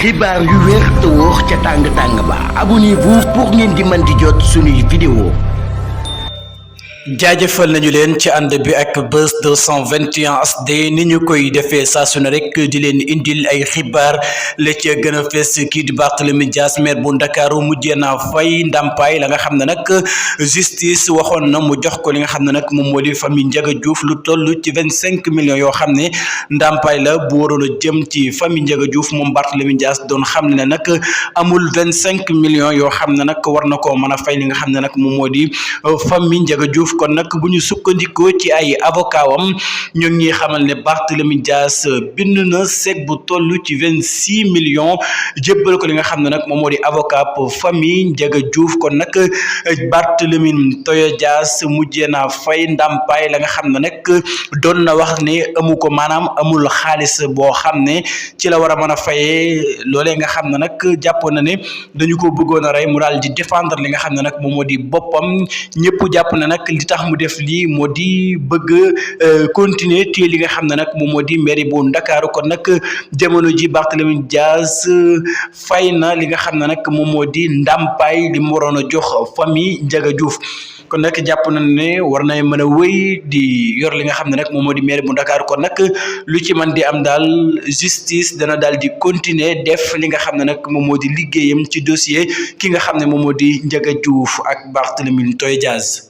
xibaar yu wér te wóor ca tàng ba abonnez-vous pour ngeen di mën di jot suñuy vidéo. jaajëfal nañu leen ci ànd bi ak Buzz 221 HD ni ñu koy defee saa su ne rek di leen indil ay xibaar la ca gën a fees kii di Barthélémy Dias maire bu Ndakaaru mujjee naa fay ndàmpaay la nga xam ne nag justice waxoon na mu jox ko li nga xam ne nag moom moo di famille Ndiaga Diouf lu toll ci 25 millions yoo xam ne ndàmpaay la bu waroon a jëm ci famille Ndiaga Diouf moom Barthélémy Dias doon xam ne nag amul 25 millions yoo xam ne nag war na koo mën a fay li nga xam ne nag moom moo di famille Ndiaga Diouf. kon nag bu ñu sukkandikoo ci ay avocat wam ñu ngi xamal ne Barthélémy Dias bind na chèque bu toll ci 26 millions jébbal ko li nga xam ne nag moom moo di avocat pour famille Ndiaga Diouf kon nag Barthélémy Toye Dias mujjee naa fay ndàmpaay la nga xam ne nag doon na wax ne amu ko maanaam amul xaalis boo xam ne ci la war a mën a fayee loolee nga xam ne nag jàppoon na ne dañu ko bëggoon a rey mu daal di défendre li nga xam ne nag moom moo di boppam ñëpp jàpp na nag li tax mu def lii moo di bëgg continuer te li nga xam ne nag moom moo di mairie bu Ndakaaru kon nag jamono ji Barthélémy Dias fay na li nga xam ne nag moom moo di ndàmpaay li mu waroon a jox famille Ndiaga Diouf kon nag jàpp nañ ne war na mën a wéy di yor li nga xam ne nag moom moo di mairie bu Ndakaaru kon nag lu ci man di am daal justice dana daal di continuer def li nga xam ne nag moom moo di liggéeyam ci dossier ki nga xam ne moom moo di Ndiaga Diouf ak Barthélémy Toye Dias.